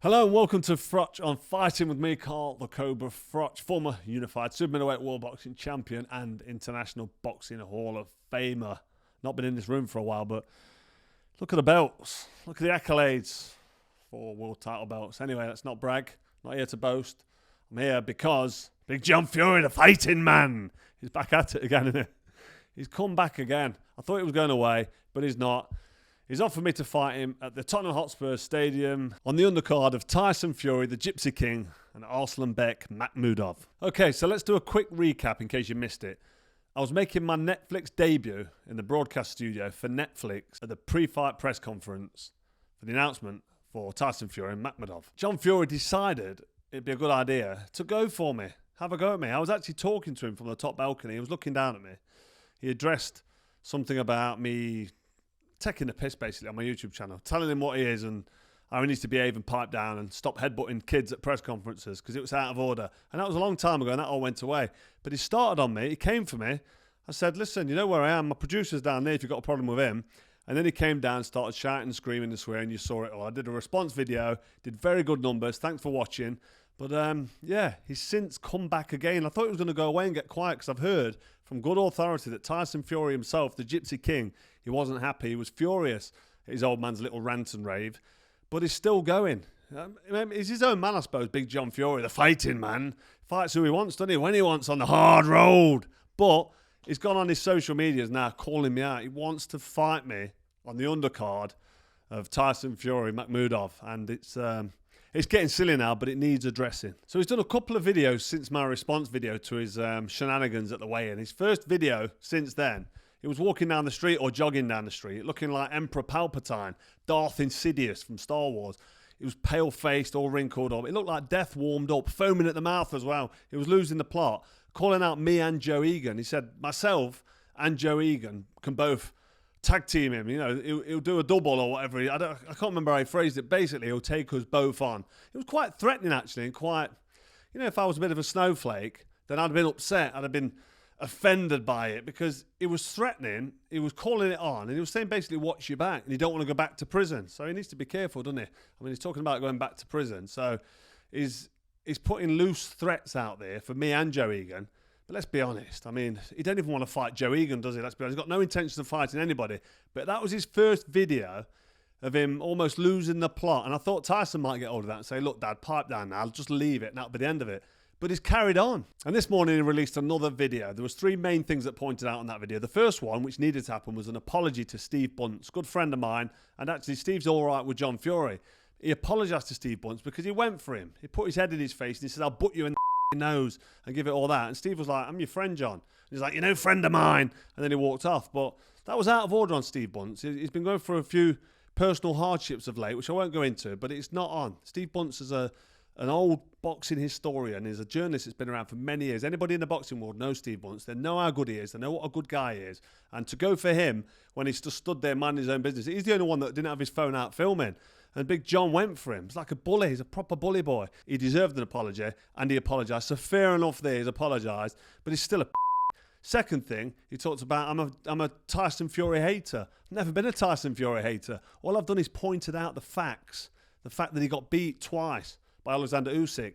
Hello and welcome to Froch on Fighting with me, Carl the Cobra Froch, former unified super middleweight world boxing champion and International Boxing Hall of Famer. Not been in this room for a while, but look at the belts. Look at the accolades for world title belts. Anyway, let's not brag. Not here to boast. I'm here because Big John Fury, the fighting man, he's back at it again, isn't he? He's come back again. I thought he was going away, but he's not. He's offered me to fight him at the Tottenham Hotspur Stadium on the undercard of Tyson Fury, the Gypsy King, and Arslanbek Makhmudov. Okay, so let's do a quick recap in case you missed it. I was making my Netflix debut in the broadcast studio for Netflix at the pre-fight press conference for the announcement for Tyson Fury and Makhmudov. John Fury decided it'd be a good idea to go for me, have a go at me. I was actually talking to him from the top balcony. He was looking down at me. He addressed something about me taking the piss basically on my YouTube channel, telling him what he is and how he needs to behave and pipe down and stop headbutting kids at press conferences because it was out of order. And that was a long time ago and that all went away. But he started on me, he came for me. I said, listen, you know where I am, my producer's down there if you've got a problem with him. And then he came down, started shouting, screaming and swearing, you saw it all. I did a response video, did very good numbers, thanks for watching. But yeah, he's since come back again. I thought he was going to go away and get quiet because I've heard from good authority that Tyson Fury himself, the Gypsy King, he wasn't happy. He was furious at his old man's little rant and rave. But he's still going. He's his own man, I suppose, Big John Fury, the fighting man. Fights who he wants, doesn't he? When he wants on the hard road. But he's gone on his social medias now calling me out. He wants to fight me on the undercard of Tyson Fury, Makhmudov. And it's getting silly now, but it needs addressing. So he's done a couple of videos since my response video to his shenanigans at the weigh-in. His first video since then, he was walking down the street or jogging down the street, looking like Emperor Palpatine, Darth Insidious from Star Wars. He was pale-faced, all wrinkled up. It looked like death warmed up, foaming at the mouth as well. He was losing the plot, calling out me and Joe Egan. He said, myself and Joe Egan can both tag team him, you know, he'll do a double or whatever. I can't remember how he phrased it. Basically, he'll take us both on. It was quite threatening, actually, and quite, you know, if I was a bit of a snowflake, then I'd have been upset. I'd have been offended by it because it was threatening. He was calling it on, and he was saying basically, watch your back, and you don't want to go back to prison. So he needs to be careful, doesn't he? I mean, he's talking about going back to prison. So he's putting loose threats out there for me and Joe Egan. But let's be honest, I mean, he don't even want to fight Joe Egan, does he? Let's be honest, he's got no intention of fighting anybody. But that was his first video of him almost losing the plot. And I thought Tyson might get hold of that and say, look, Dad, pipe down now, I'll just leave it, and that'll be the end of it. But he's carried on. And this morning he released another video. There was three main things that pointed out on that video. The first one, which needed to happen, was an apology to Steve Bunce, good friend of mine. And actually, Steve's all right with John Fury. He apologised to Steve Bunce because he went for him. He put his head in his face and he said, I'll butt you in the nose and give it all that. And Steve was like, I'm your friend, John. And he's like, you're no friend of mine. And then he walked off. But that was out of order on Steve Bunce. He's been going through a few personal hardships of late, which I won't go into, but it's not on. Steve Bunce is an old boxing historian. He's a journalist that's been around for many years. Anybody in the boxing world knows Steve Bunce. They know how good he is. They know what a good guy he is. And to go for him when he's just stood there minding his own business, he's the only one that didn't have his phone out filming. And Big John went for him. It's like a bully. He's a proper bully boy. He deserved an apology, and he apologised. So fair enough there, he's apologised, but he's still a Second thing, he talks about, I'm a Tyson Fury hater. I've never been a Tyson Fury hater. All I've done is pointed out the facts. The fact that he got beat twice by Alexander Usyk.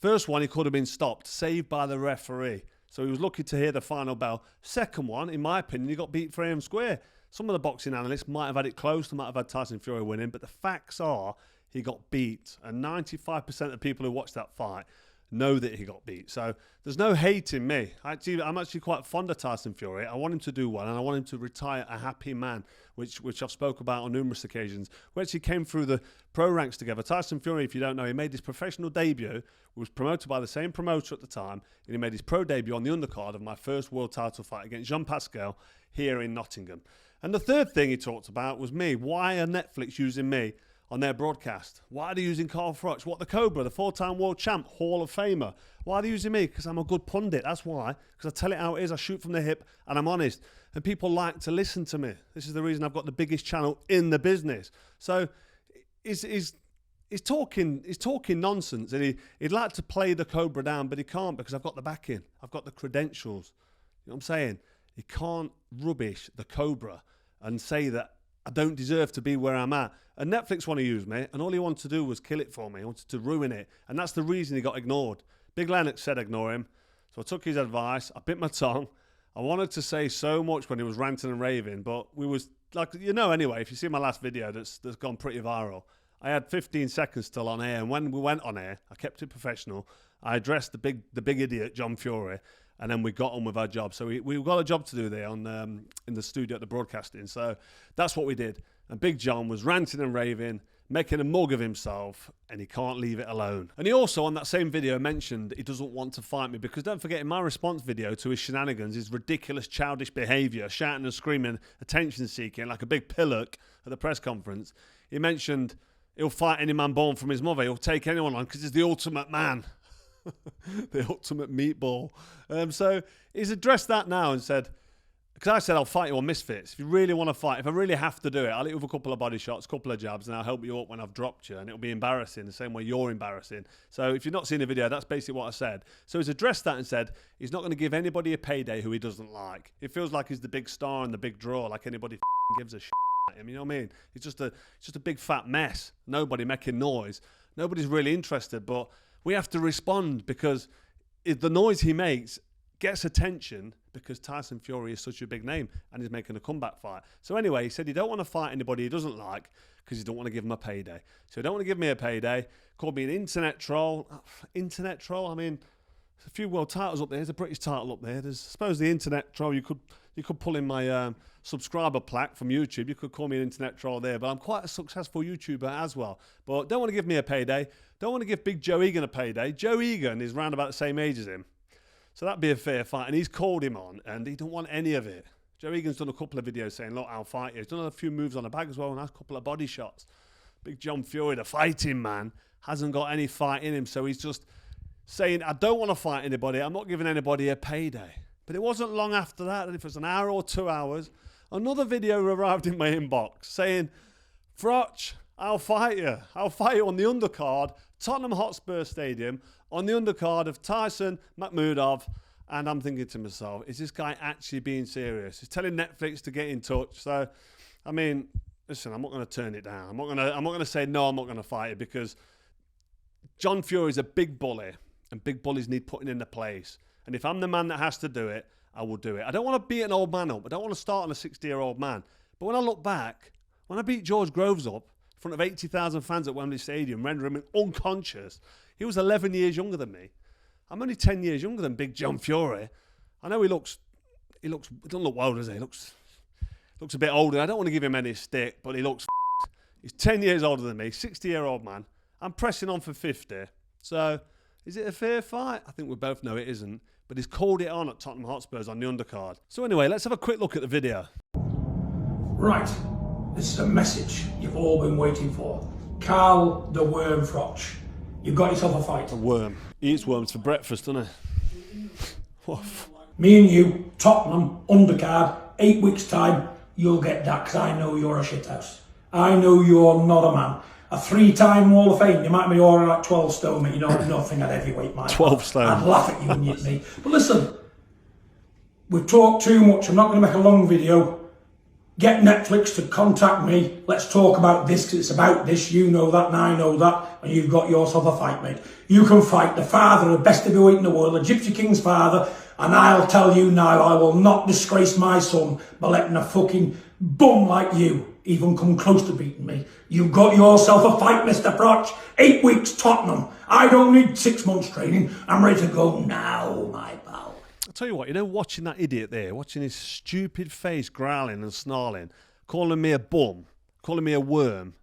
First one, he could have been stopped, saved by the referee. So he was lucky to hear the final bell. Second one, in my opinion, he got beat fair and square. Some of the boxing analysts might have had it close. They might have had Tyson Fury winning. But the facts are he got beat. And 95% of people who watched that fight know that he got beat. So there's no hate in me. I'm actually quite fond of Tyson Fury. I want him to do well, and I want him to retire a happy man, which I've spoke about on numerous occasions. We actually came through the pro ranks together. Tyson Fury, if you don't know, he made his professional debut, was promoted by the same promoter at the time, and he made his pro debut on the undercard of my first world title fight against Jean Pascal here in Nottingham. And the third thing he talked about was me. Why are Netflix using me on their broadcast? Why are they using Carl Froch? What, the Cobra, the 4-time world champ, Hall of Famer? Why are they using me? Because I'm a good pundit, that's why. Because I tell it how it is, I shoot from the hip, and I'm honest. And people like to listen to me. This is the reason I've got the biggest channel in the business. So he's talking nonsense, and he'd like to play the Cobra down, but he can't because I've got the backing. I've got the credentials. You know what I'm saying? He can't rubbish the Cobra and say that I don't deserve to be where I'm at. And Netflix want to use me, and all he wanted to do was kill it for me. He wanted to ruin it. And that's the reason he got ignored. Big Lennox said ignore him. So I took his advice. I bit my tongue. I wanted to say so much when he was ranting and raving, but we was, like, you know, anyway, if you see my last video that's gone pretty viral, I had 15 seconds still on air, and when we went on air, I kept it professional. I addressed the big idiot, John Fury, and then we got on with our job. So we got a job to do there in the studio at the broadcasting. So that's what we did. And Big John was ranting and raving, making a mug of himself, and he can't leave it alone. And he also, on that same video, mentioned he doesn't want to fight me, because don't forget, in my response video to his shenanigans, his ridiculous, childish behaviour, shouting and screaming, attention-seeking, like a big pillock at the press conference, he mentioned he'll fight any man born from his mother. He'll take anyone on because he's the ultimate man. The ultimate meatball. So he's addressed that now and said, because I said I'll fight you on misfits. If you really want to fight, if I really have to do it, I'll hit you with a couple of body shots, a couple of jabs, and I'll help you up when I've dropped you, and it'll be embarrassing the same way you're embarrassing. So if you've not seen the video, that's basically what I said. So he's addressed that and said he's not going to give anybody a payday who he doesn't like. It feels like he's the big star and the big draw, like anybody gives a shit at him. You know what I mean? He's just a big fat mess. Nobody making noise. Nobody's really interested, but we have to respond, because if the noise he makes gets attention, because Tyson Fury is such a big name and he's making a comeback fight. So anyway, he said he don't want to fight anybody he doesn't like because he don't want to give him a payday. So he don't want to give me a payday. Called me an internet troll. Internet troll? I mean, there's a few world titles up there. There's a British title up there. There's, I suppose, the internet troll. You could pull in my subscriber plaque from YouTube. You could call me an internet troll there. But I'm quite a successful YouTuber as well. But don't want to give me a payday. Don't want to give Big Joe Egan a payday. Joe Egan is round about the same age as him. So that'd be a fair fight. And he's called him on, and he don't want any of it. Joe Egan's done a couple of videos saying, look, I'll fight you. He's done a few moves on the bag as well, and a couple of body shots. Big John Fury, the fighting man, hasn't got any fight in him. So he's just saying, I don't want to fight anybody. I'm not giving anybody a payday. But it wasn't long after that, and if it was an hour or 2 hours, another video arrived in my inbox saying, Froch, I'll fight you. I'll fight you on the undercard, Tottenham Hotspur Stadium, on the undercard of Tyson Makhmudov. And I'm thinking to myself, is this guy actually being serious? He's telling Netflix to get in touch. So, I mean, listen, I'm not going to turn it down. I'm not going to say, no, I'm not going to fight it, because John Fury's a big bully, and big bullies need putting into place. And if I'm the man that has to do it, I will do it. I don't want to beat an old man up. I don't want to start on a 60-year-old man. But when I look back, when I beat George Groves up in front of 80,000 fans at Wembley Stadium, rendering him unconscious, he was 11 years younger than me. I'm only 10 years younger than Big John Fury. I know he doesn't look well, does he? He looks a bit older. I don't want to give him any stick, but he looks He's 10 years older than me, 60-year-old man. I'm pressing on for 50. So, is it a fair fight? I think we both know it isn't. But he's called it on at Tottenham Hotspurs on the undercard. So anyway, let's have a quick look at the video. Right. This is a message you've all been waiting for. Carl the Worm Froch. You've got yourself a fight. A worm. He eats worms for breakfast, doesn't he? Me and you, Tottenham, undercard, 8 weeks' time, you'll get that, because I know you're a shithouse. I know you're not a man. A 3-time Wall of Fame. You might be all right at 12 stone, but you know nothing at heavyweight, mate. 12 stone. I'd laugh at you and you'd me. But listen, we've talked too much. I'm not going to make a long video. Get Netflix to contact me. Let's talk about this, because it's about this. You know that, and I know that, and you've got yourself a fight, mate. You can fight the father of the best heavyweight in the world, the Gypsy King's father, and I'll tell you now, I will not disgrace my son by letting a fucking bum like you even come close to beating me. You've got yourself a fight, Mr. Froch. 8 weeks, Tottenham. I don't need 6 months training. I'm ready to go now, my pal. I'll tell you what, watching that idiot there, watching his stupid face growling and snarling, calling me a bum, calling me a worm,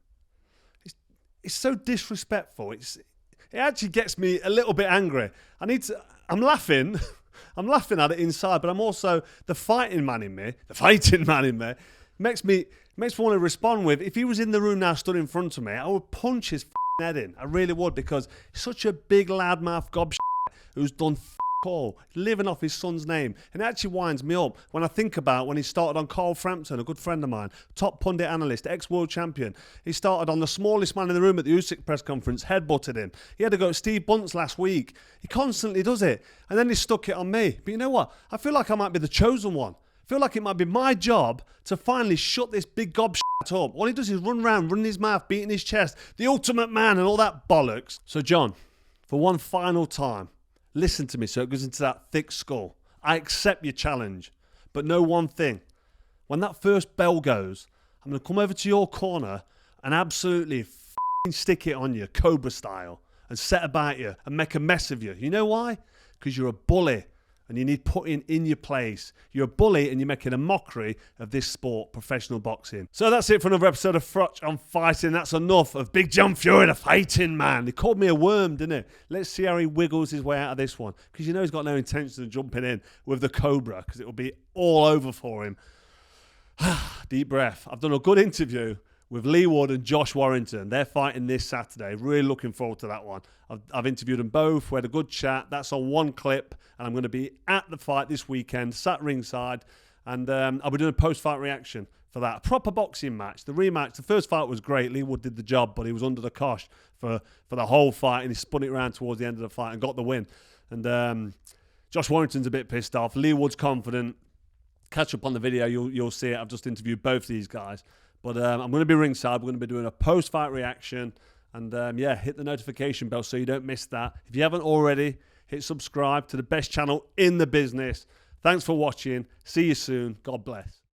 it's so disrespectful. It actually gets me a little bit angry. I'm laughing. I'm laughing at it inside, but I'm also the fighting man in me makes me want to respond with, if he was in the room now stood in front of me, I would punch his head in. I really would, because he's such a big loudmouth gob who's done all, living off his son's name. And it actually winds me up when I think about when he started on Carl Frampton, a good friend of mine, top pundit analyst, ex-world champion. He started on the smallest man in the room at the Usyk press conference, headbutted him. He had to go to Steve Bunce last week. He constantly does it. And then he stuck it on me. But you know what? I feel like I might be the chosen one. I feel like it might be my job to finally shut this big gob up. All he does is run around, running his mouth, beating his chest, the ultimate man and all that bollocks. So John, for one final time, listen to me so it goes into that thick skull. I accept your challenge, but know one thing. When that first bell goes, I'm going to come over to your corner and absolutely stick it on you, Cobra style, and set about you and make a mess of you. You know why? Because you're a bully and you need putting in your place. You're a bully and you're making a mockery of this sport, professional boxing. So that's it for another episode of Froch on Fighting. That's enough of Big John Fury, the fighting man. He called me a worm, didn't he? Let's see how he wiggles his way out of this one. Because you know he's got no intention of jumping in with the Cobra because it will be all over for him. Deep breath. I've done a good interview with Lee Wood and Josh Warrington. They're fighting this Saturday. Really looking forward to that one. I've interviewed them both. We had a good chat. That's on one clip. And I'm going to be at the fight this weekend, sat ringside. And I'll be doing a post-fight reaction for that. A proper boxing match. The rematch, the first fight was great. Lee Wood did the job, but he was under the cosh for the whole fight. And he spun it around towards the end of the fight and got the win. And Josh Warrington's a bit pissed off. Lee Wood's confident. Catch up on the video, you'll see it. I've just interviewed both these guys. But I'm going to be ringside. We're going to be doing a post-fight reaction. And yeah, hit the notification bell so you don't miss that. If you haven't already, hit subscribe to the best channel in the business. Thanks for watching. See you soon. God bless.